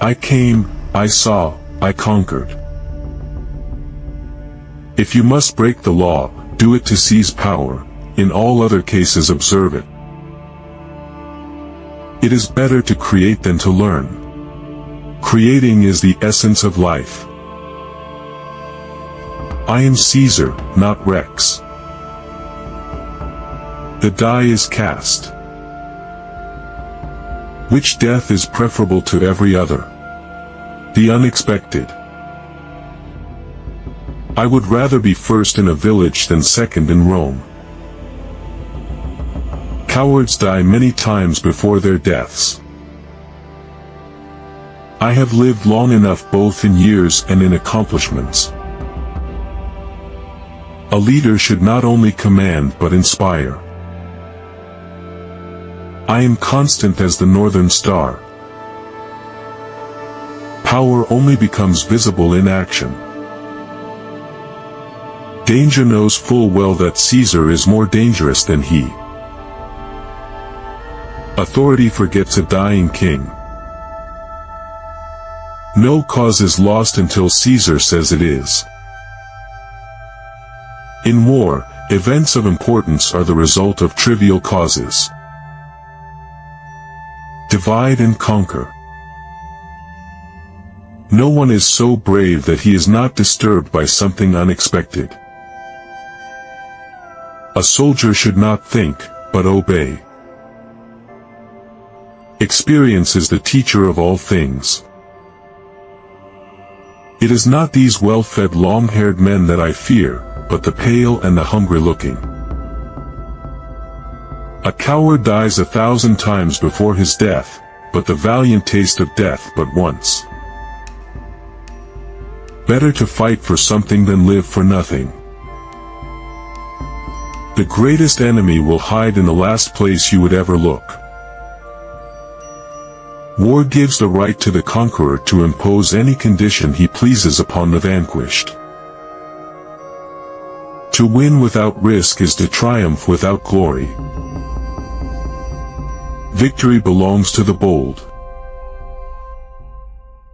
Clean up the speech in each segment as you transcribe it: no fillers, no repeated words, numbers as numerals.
I came, I saw, I conquered. If you must break the law, do it to seize power, in all other cases observe it. It is better to create than to learn. Creating is the essence of life. I am Caesar, not Rex. The die is cast. Which death is preferable to every other? The unexpected. I would rather be first in a village than second in Rome. Cowards die many times before their deaths. I have lived long enough both in years and in accomplishments. A leader should not only command but inspire. I am constant as the northern star. Power only becomes visible in action. Danger knows full well that Caesar is more dangerous than he. Authority forgets a dying king. No cause is lost until Caesar says it is. In war, events of importance are the result of trivial causes. Divide and conquer. No one is so brave that he is not disturbed by something unexpected. A soldier should not think, but obey. Experience is the teacher of all things. It is not these well-fed long-haired men that I fear, but the pale and the hungry-looking. A coward dies 1,000 times before his death, but the valiant taste of death but once. Better to fight for something than live for nothing. The greatest enemy will hide in the last place you would ever look. War gives the right to the conqueror to impose any condition he pleases upon the vanquished. To win without risk is to triumph without glory. Victory belongs to the bold.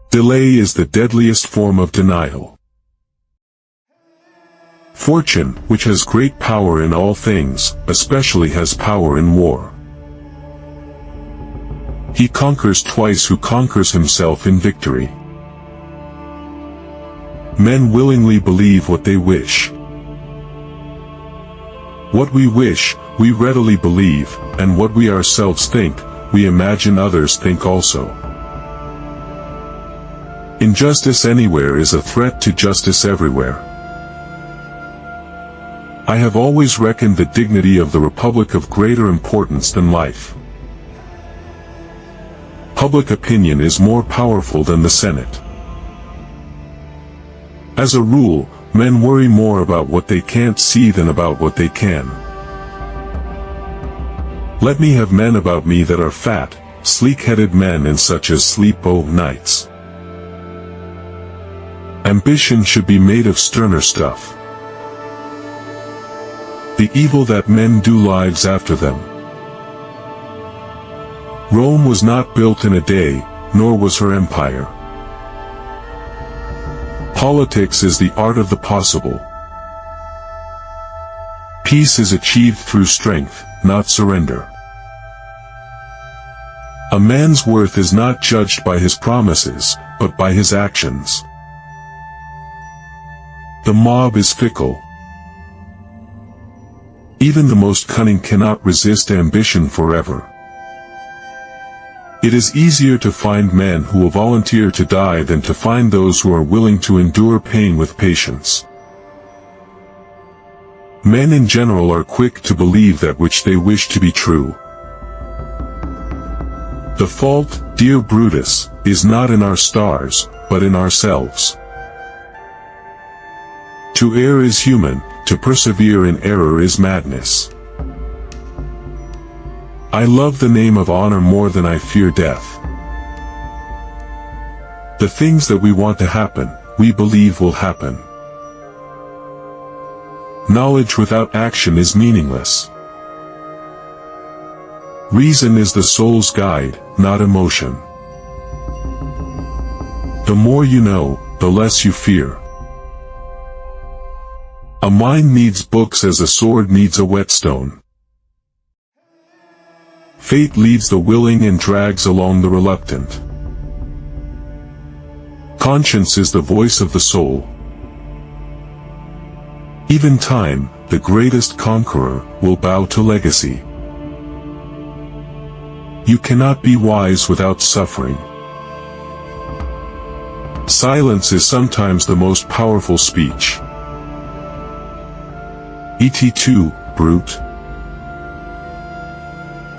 Delay is the deadliest form of denial. Fortune, which has great power in all things, especially has power in war. He conquers twice who conquers himself in victory. Men willingly believe what they wish. What we wish, we readily believe, and what we ourselves think, we imagine others think also. Injustice anywhere is a threat to justice everywhere. I have always reckoned the dignity of the Republic of greater importance than life. Public opinion is more powerful than the Senate. As a rule, men worry more about what they can't see than about what they can. Let me have men about me that are fat, sleek-headed men and such as sleep o' nights. Ambition should be made of sterner stuff. The evil that men do lives after them. Rome was not built in a day, nor was her empire. Politics is the art of the possible. Peace is achieved through strength, not surrender. A man's worth is not judged by his promises, but by his actions. The mob is fickle. Even the most cunning cannot resist ambition forever. It is easier to find men who will volunteer to die than to find those who are willing to endure pain with patience. Men in general are quick to believe that which they wish to be true. The fault, dear Brutus, is not in our stars, but in ourselves. To err is human, to persevere in error is madness. I love the name of honor more than I fear death. The things that we want to happen, we believe will happen. Knowledge without action is meaningless. Reason is the soul's guide, not emotion. The more you know, the less you fear. A mind needs books as a sword needs a whetstone. Fate leads the willing and drags along the reluctant. Conscience is the voice of the soul. Even time, the greatest conqueror, will bow to legacy. You cannot be wise without suffering. Silence is sometimes the most powerful speech. Et2, brute.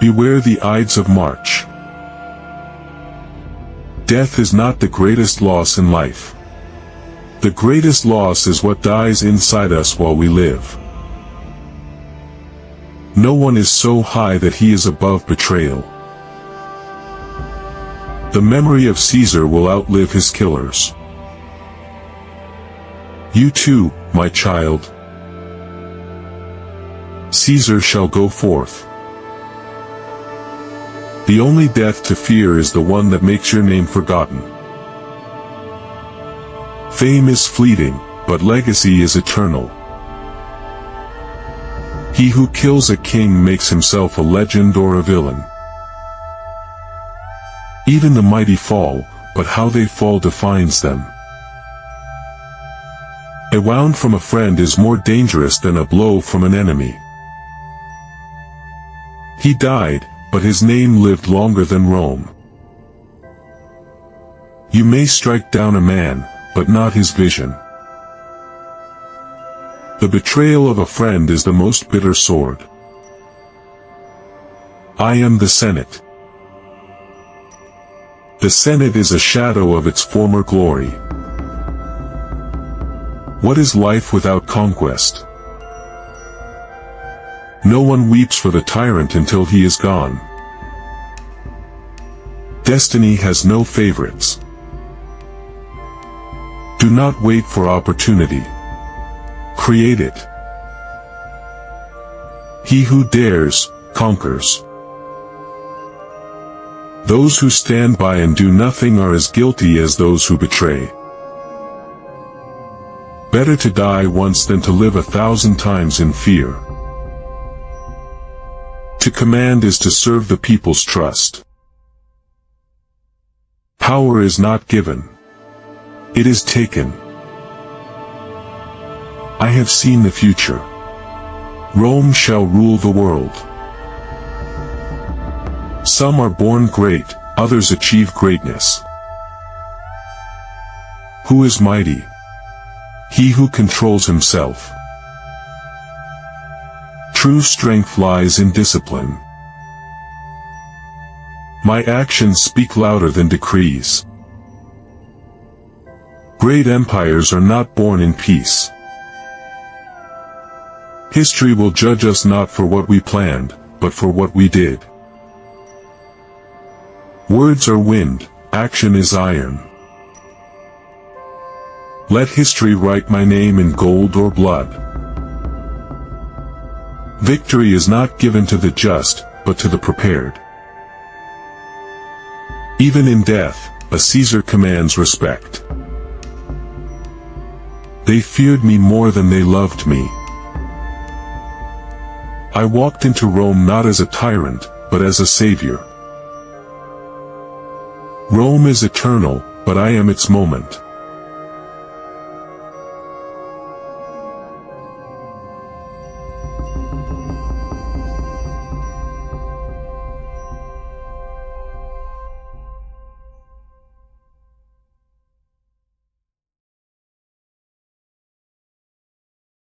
Beware the Ides of March. Death is not the greatest loss in life. The greatest loss is what dies inside us while we live. No one is so high that he is above betrayal. The memory of Caesar will outlive his killers. You too, my child. Caesar shall go forth. The only death to fear is the one that makes your name forgotten. Fame is fleeting, but legacy is eternal. He who kills a king makes himself a legend or a villain. Even the mighty fall, but how they fall defines them. A wound from a friend is more dangerous than a blow from an enemy. He died, but his name lived longer than Rome. You may strike down a man, but not his vision. The betrayal of a friend is the most bitter sword. I am the Senate. The Senate is a shadow of its former glory. What is life without conquest? No one weeps for the tyrant until he is gone. Destiny has no favorites. Do not wait for opportunity. Create it. He who dares, conquers. Those who stand by and do nothing are as guilty as those who betray. Better to die once than to live 1,000 times in fear. To command is to serve the people's trust. Power is not given. It is taken. I have seen the future. Rome shall rule the world. Some are born great, others achieve greatness. Who is mighty? He who controls himself. True strength lies in discipline. My actions speak louder than decrees. Great empires are not born in peace. History will judge us not for what we planned, but for what we did. Words are wind, action is iron. Let history write my name in gold or blood. Victory is not given to the just, but to the prepared. Even in death, a Caesar commands respect. They feared me more than they loved me. I walked into Rome not as a tyrant, but as a savior. Rome is eternal, but I am its moment.